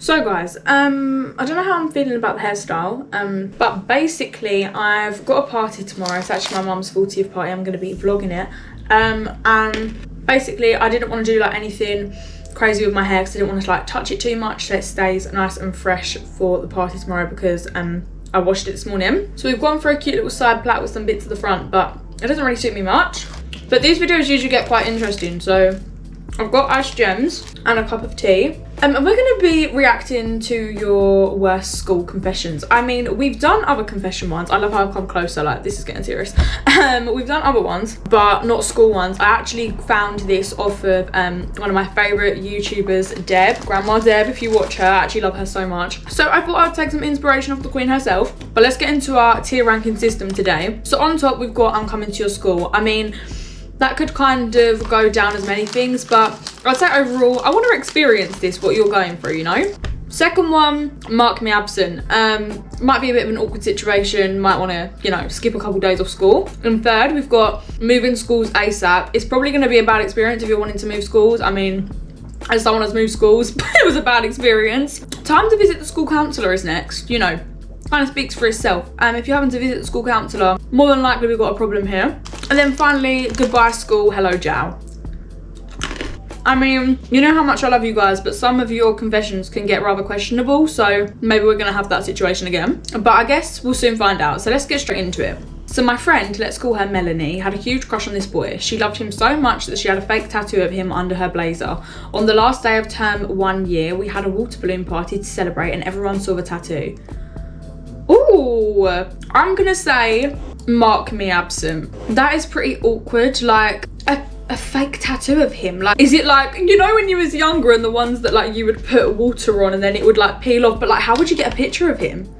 So guys, I don't know how I'm feeling about the hairstyle, but basically I've got a party tomorrow. It's actually my mum's 40th party. I'm going to be vlogging it, and basically I didn't want to do like anything crazy with my hair because I didn't want to like touch it too much so it stays nice and fresh for the party tomorrow because I washed it this morning. So we've gone for a cute little side plait with some bits at the front, but it doesn't really suit me much. But these videos usually get quite interesting, so I've got ice gems and a cup of tea. And we're going to be reacting to your worst school confessions. I mean, we've done other confession ones. I love how I've come closer, like this is getting serious. We've done other ones, but not school ones. I actually found this off of one of my favourite YouTubers, Deb, Grandma Deb, if you watch her. I actually love her so much. So I thought I'd take some inspiration off the Queen herself. But let's get into our tier ranking system today. So on top, we've got I'm Coming to Your School. I mean, that could kind of go down as many things, but I'd say overall, I want to experience this, what you're going through, you know? Second one, Mark Me Absent. Might be a bit of an awkward situation, might want to, you know, skip a couple days off school. And third, we've got Moving Schools ASAP. It's probably going to be a bad experience if you're wanting to move schools. I mean, as someone has moved schools, it was a bad experience. Time to visit the school counsellor is next, you know. Kind of speaks for itself. If you're having to visit the school counsellor, more than likely we've got a problem here. And then finally, goodbye school, hello Jow. I mean, you know how much I love you guys, but some of your confessions can get rather questionable, so maybe we're gonna have that situation again. But I guess we'll soon find out, so let's get straight into it. So my friend, let's call her Melanie, had a huge crush on this boy. She loved him so much that she had a fake tattoo of him under her blazer. On the last day of term 1 year, we had a water balloon party to celebrate and everyone saw the tattoo. Ooh, I'm gonna say Mark Me Absent. That is pretty awkward, like a fake tattoo of him. Like, is it like, you know when you was younger and the ones that like you would put water on and then it would like peel off, but like how would you get a picture of him?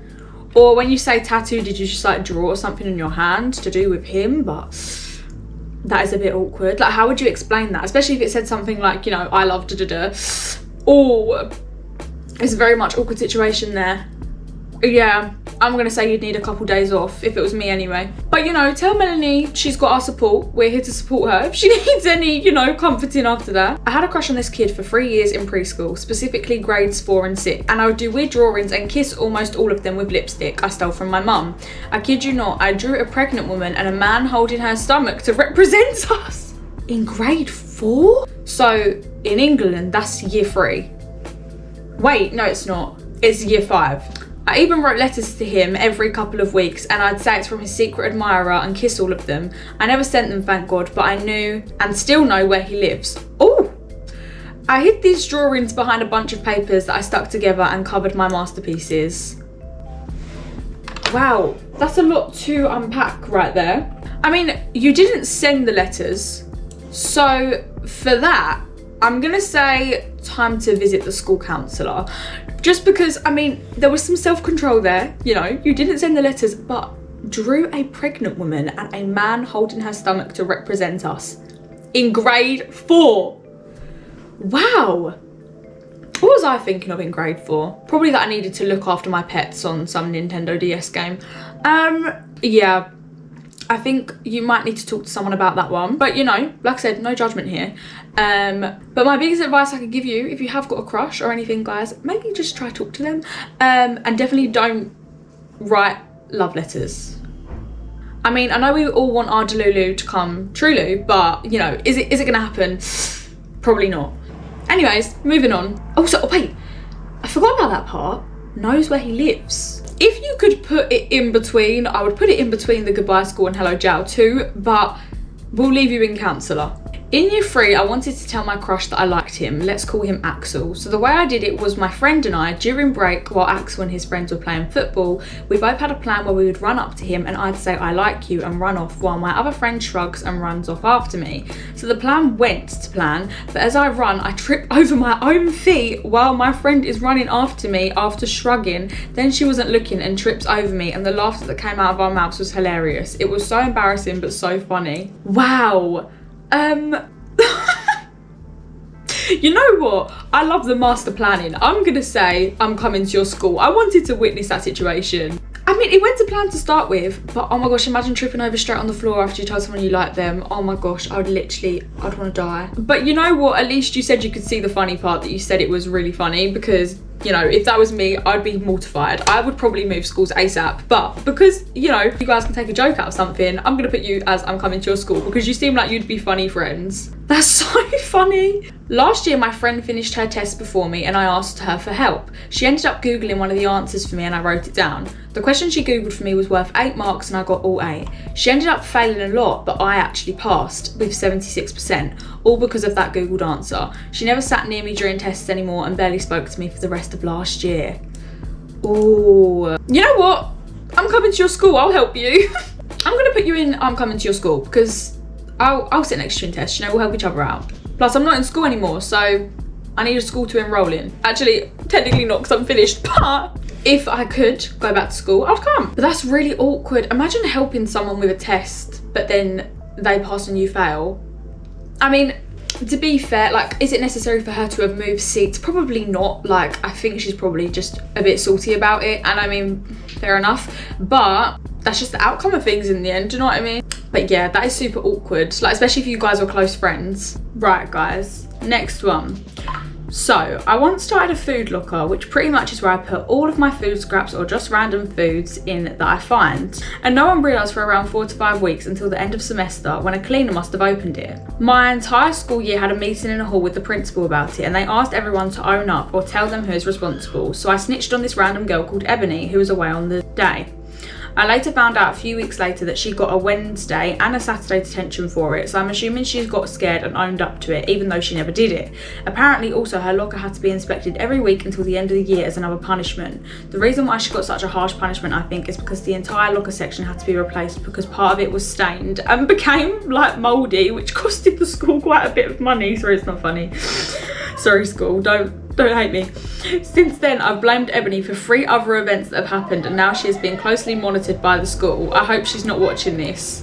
Or when you say tattoo, did you just like draw something in your hand to do with him? But that is a bit awkward. Like, how would you explain that? Especially if it said something like, you know, I love da-da-da. Oh, it's a very much awkward situation there. Yeah, I'm gonna say you'd need a couple days off if it was me anyway. But you know, tell Melanie she's got our support. We're here to support her if she needs any, you know, comforting after that. I had a crush on this kid for 3 years in preschool, specifically grades 4 and 6. And I would do weird drawings and kiss almost all of them with lipstick I stole from my mum. I kid you not, I drew a pregnant woman and a man holding her stomach to represent us. In grade 4? So in England, that's year 3. Wait, no it's not. It's year 5. I even wrote letters to him every couple of weeks and I'd say it's from his secret admirer and kiss all of them. I never sent them, thank God, but I knew and still know where he lives. Oh! I hid these drawings behind a bunch of papers that I stuck together and covered my masterpieces. Wow, that's a lot to unpack right there. I mean, you didn't send the letters, so for that, I'm gonna say time to visit the school counsellor. Just because, I mean, there was some self-control there, you know, you didn't send the letters, but drew a pregnant woman and a man holding her stomach to represent us in grade 4. Wow. What was I thinking of in grade 4? Probably that I needed to look after my pets on some Nintendo DS game. Yeah. I think you might need to talk to someone about that one. But you know, like I said, no judgment here. But my biggest advice I could give you, if you have got a crush or anything, guys, maybe just try to talk to them. And definitely don't write love letters. I mean, I know we all want our Delulu to come true, but you know, is it gonna happen? Probably not. Anyways, moving on. Also, oh wait, I forgot about that part. Knows where he lives. If you could put it in between, I would put it in between the goodbye school and hello Jow too, but we'll leave you in counsellor. In year 3, I wanted to tell my crush that I liked him. Let's call him Axel. So the way I did it was my friend and I, during break, while Axel and his friends were playing football, we both had a plan where we would run up to him and I'd say, I like you, and run off while my other friend shrugs and runs off after me. So the plan went to plan, but as I run, I trip over my own feet while my friend is running after me after shrugging. Then she wasn't looking and trips over me, and the laughter that came out of our mouths was hilarious. It was so embarrassing, but so funny. Wow. You know what? I love the master planning. I'm gonna say I'm coming to your school. I wanted to witness that situation. I mean, it went to plan to start with, but oh my gosh, imagine tripping over straight on the floor after you told someone you like them. Oh my gosh, I'd want to die. But you know what? At least you said you could see the funny part, that you said it was really funny, because, you know, if that was me, I'd be mortified. I would probably move schools ASAP. But because, you know, you guys can take a joke out of something, I'm gonna put you as I'm coming to your school, because you seem like you'd be funny friends. That's so funny. Last year, my friend finished her test before me and I asked her for help. She ended up Googling one of the answers for me and I wrote it down. The question she Googled for me was worth 8 marks and I got all 8. She ended up failing a lot, but I actually passed with 76%, all because of that Googled answer. She never sat near me during tests anymore and barely spoke to me for the rest of last year. Ooh. You know what? I'm coming to your school, I'll help you. I'm gonna put you in I'm coming to your school, because I'll sit next to you in tests, you know, we'll help each other out. Plus, I'm not in school anymore, so I need a school to enroll in. Actually, technically not, because I'm finished, but if I could go back to school, I'd come. But that's really awkward. Imagine helping someone with a test, but then they pass and you fail. I mean, to be fair, like, is it necessary for her to have moved seats? Probably not. Like, I think she's probably just a bit salty about it, and I mean, fair enough. But that's just the outcome of things in the end, do you know what I mean? But yeah, that is super awkward, like, especially if you guys are close friends. Right, guys, next one. So, I once started a food locker, which pretty much is where I put all of my food scraps or just random foods in that I find. And no one realised for around 4 to 5 weeks until the end of semester, when a cleaner must have opened it. My entire school year had a meeting in a hall with the principal about it, and they asked everyone to own up or tell them who is responsible. So I snitched on this random girl called Ebony, who was away on the day. I later found out a few weeks later that she got a Wednesday and a Saturday detention for it, so I'm assuming she's got scared and owned up to it, even though she never did it. Apparently also her locker had to be inspected every week until the end of the year as another punishment. The reason why she got such a harsh punishment, I think, is because the entire locker section had to be replaced because part of it was stained and became like mouldy, which costed the school quite a bit of money. Sorry, it's not funny. Sorry, school, don't hate me. Since then, I've blamed Ebony for 3 other events that have happened, and now she is being closely monitored by the school. I hope she's not watching this.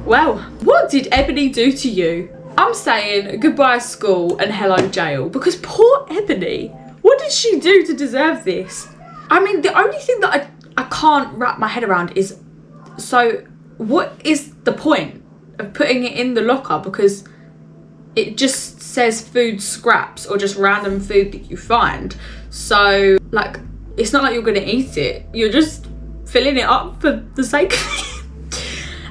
Well, what did Ebony do to you? I'm saying goodbye school and hello jail, because poor Ebony, what did she do to deserve this? I mean, the only thing that I can't wrap my head around is, so what is the point of putting it in the locker? Because it just says food scraps or just random food that you find. So, like, it's not like you're gonna eat it. You're just filling it up for the sake of it.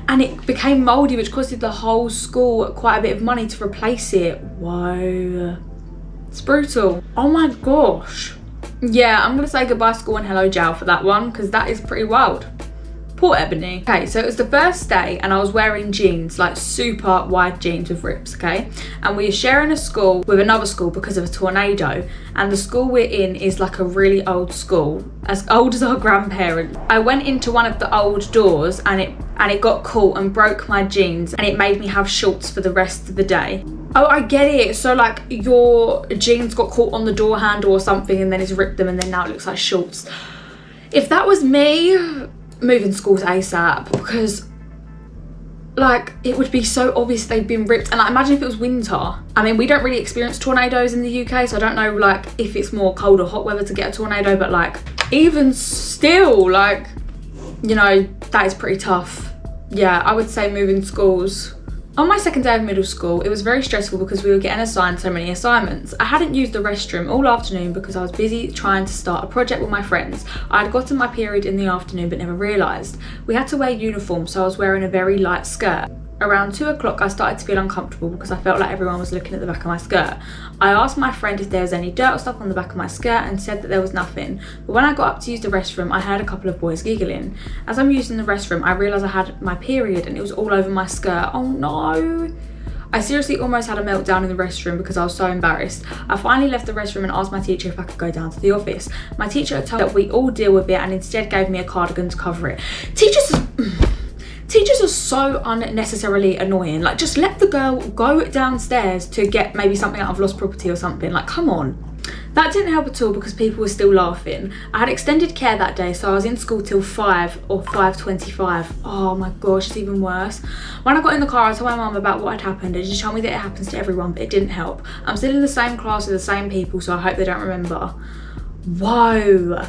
And it became mouldy, which costed the whole school quite a bit of money to replace it. Whoa. It's brutal. Oh my gosh. Yeah, I'm gonna say goodbye school and hello jail for that one, because that is pretty wild. Poor Ebony. Okay, so it was the first day and I was wearing jeans, like super wide jeans with rips, okay? And we were sharing a school with another school because of a tornado. And the school we're in is like a really old school, as old as our grandparents. I went into one of the old doors and it got caught and broke my jeans, and it made me have shorts for the rest of the day. Oh, I get it. So like your jeans got caught on the door handle or something and then it's ripped them and then now it looks like shorts. If that was me, moving schools ASAP, because like it would be so obvious they've been ripped. And like, imagine if it was winter. I mean, we don't really experience tornadoes in the UK, so I don't know like if it's more cold or hot weather to get a tornado, but like even still, like, you know, that is pretty tough. Yeah, I would say moving schools. On my second day of middle school, it was very stressful because we were getting assigned so many assignments. I hadn't used the restroom all afternoon because I was busy trying to start a project with my friends. I had gotten my period in the afternoon but never realised. We had to wear uniform, so I was wearing a very light skirt. Around 2 o'clock, I started to feel uncomfortable because I felt like everyone was looking at the back of my skirt. I asked my friend if there was any dirt or stuff on the back of my skirt and said that there was nothing. But when I got up to use the restroom, I heard a couple of boys giggling. As I'm using the restroom, I realised I had my period and it was all over my skirt. Oh no! I seriously almost had a meltdown in the restroom because I was so embarrassed. I finally left the restroom and asked my teacher if I could go down to the office. My teacher had told me that we all deal with it and instead gave me a cardigan to cover it. Teachers are so unnecessarily annoying. Like, just let the girl go downstairs to get maybe something out of lost property or something. Like, come on. That didn't help at all because people were still laughing. I had extended care that day, so I was in school till 5 or 5:25. Oh my gosh, it's even worse. When I got in the car, I told my mum about what had happened, and she told me that it happens to everyone, but it didn't help. I'm still in the same class with the same people, so I hope they don't remember. Whoa.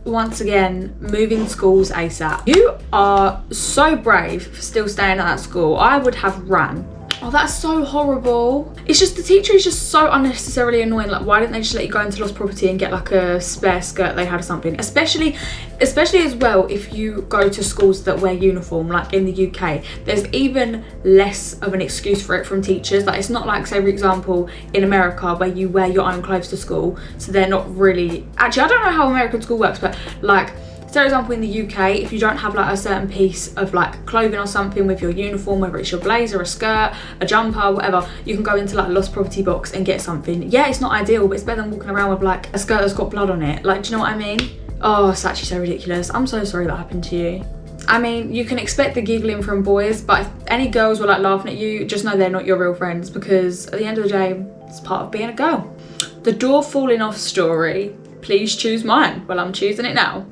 Once again, moving schools ASAP. You are so brave for still staying at that school. I would have ran. Oh, that's so horrible. It's just the teacher is just so unnecessarily annoying. Like, why didn't they just let you go into lost property and get like a spare skirt they had or something? Especially as well if you go to schools that wear uniform, like in the UK. There's even less of an excuse for it from teachers. Like, it's not like, say for example, in America where you wear your own clothes to school, so they're not really, actually I don't know how American school works, but like, so for example, in the UK, if you don't have like a certain piece of like clothing or something with your uniform, whether it's your blazer, a skirt, a jumper, whatever, you can go into like a lost property box and get something. Yeah, it's not ideal, but it's better than walking around with like a skirt that's got blood on it. Like, do you know what I mean? Oh, it's actually so ridiculous. I'm so sorry that happened to you. I mean, you can expect the giggling from boys, but if any girls were like laughing at you, just know they're not your real friends, because at the end of the day, it's part of being a girl. The door falling off story. Please choose mine. Well, I'm choosing it now.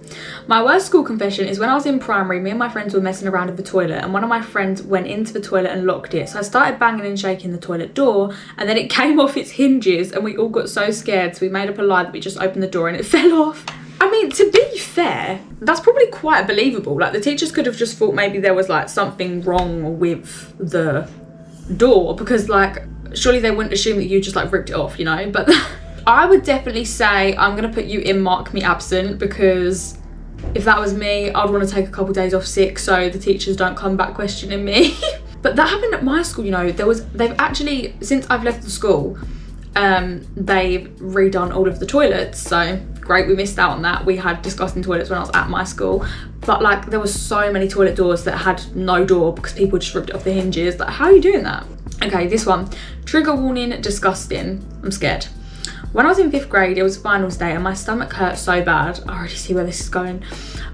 My worst school confession is when I was in primary, me and my friends were messing around with the toilet, and one of my friends went into the toilet and locked it. So I started banging and shaking the toilet door, and then it came off its hinges, and we all got so scared, so we made up a lie that we just opened the door and it fell off. I mean, to be fair, that's probably quite believable. Like, the teachers could have just thought maybe there was like something wrong with the door, because like, surely they wouldn't assume that you just like ripped it off, you know? But I would definitely say I'm gonna put you in mark me absent, because if that was me, I'd want to take a couple days off sick so the teachers don't come back questioning me. But that happened at my school, you know. They've actually, since I've left the school, they've redone all of the toilets, so great, we missed out on that. We had disgusting toilets when I was at my school, but like, there was so many toilet doors that had no door because people just ripped it off the hinges. Like, how are you doing that? Okay, this one, trigger warning, disgusting. I'm scared. When I was in 5th grade, it was finals day and my stomach hurt so bad. I already see where this is going.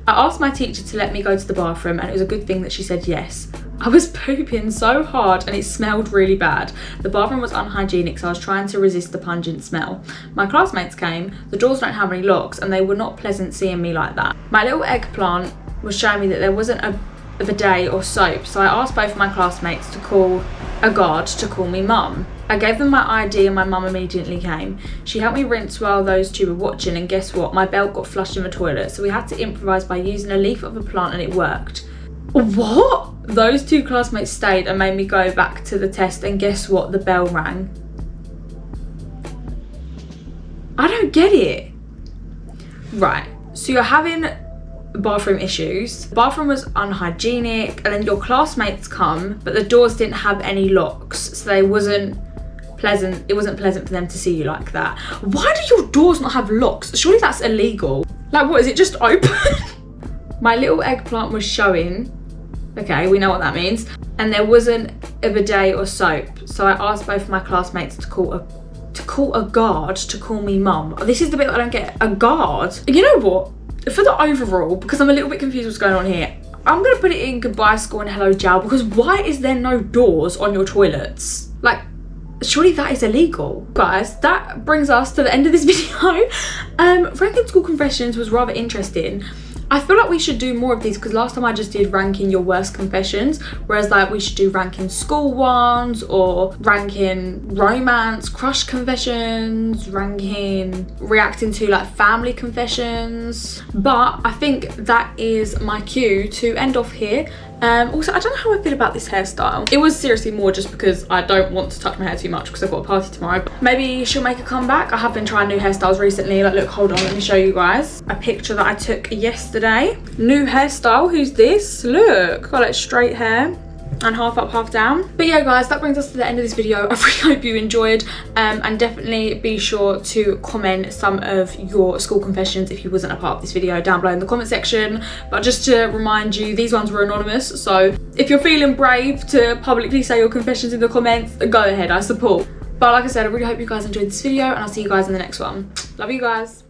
I asked my teacher to let me go to the bathroom, and it was a good thing that she said yes. I was pooping so hard and it smelled really bad. The bathroom was unhygienic, so I was trying to resist the pungent smell. My classmates came, the doors don't have any locks, and they were not pleasant seeing me like that. My little eggplant was showing me that there wasn't a bidet or soap, so I asked both of my classmates to call a guard to call me mum. I gave them my ID and my mum immediately came. She helped me rinse while those two were watching, and guess what? My belt got flushed in the toilet, so we had to improvise by using a leaf of a plant, and it worked. What? Those two classmates stayed and made me go back to the test, and guess what? The bell rang. I don't get it. Right, so you're having bathroom issues. The bathroom was unhygienic, and then your classmates come, but the doors didn't have any locks, so they wasn't pleasant. It wasn't pleasant for them to see you like that. Why do your doors not have locks? Surely that's illegal. Like, what is it, just open? My little eggplant was showing. Okay, we know what that means. And there wasn't a bidet or soap, so I asked both of my classmates to call a guard to call me mum. This is the bit that I don't get. A guard? You know what? For the overall, because I'm a little bit confused what's going on here, I'm gonna put it in goodbye school and hello jail, because why is there no doors on your toilets? Like, surely that is illegal. Guys, that brings us to the end of this video. Ranking school confessions was rather interesting. I feel like we should do more of these, because last time I just did ranking your worst confessions, whereas like we should do ranking school ones, or ranking romance, crush confessions, ranking reacting to like family confessions. But I think that is my cue to end off here. Also, I don't know how I feel about this hairstyle. It was seriously more just because I don't want to touch my hair too much because I've got a party tomorrow. Maybe she'll make a comeback. I have been trying new hairstyles recently. Like, look, hold on, let me show you guys a picture that I took yesterday. New hairstyle. Who's this? Look, got like straight hair and half up, half down. But yeah, guys, that brings us to the end of this video. I really hope you enjoyed, and definitely be sure to comment some of your school confessions if you wasn't a part of this video down below in the comment section. But just to remind you, these ones were anonymous, so if you're feeling brave to publicly say your confessions in the comments, go ahead, I support. But like I said, I really hope you guys enjoyed this video, and I'll see you guys in the next one. Love you guys.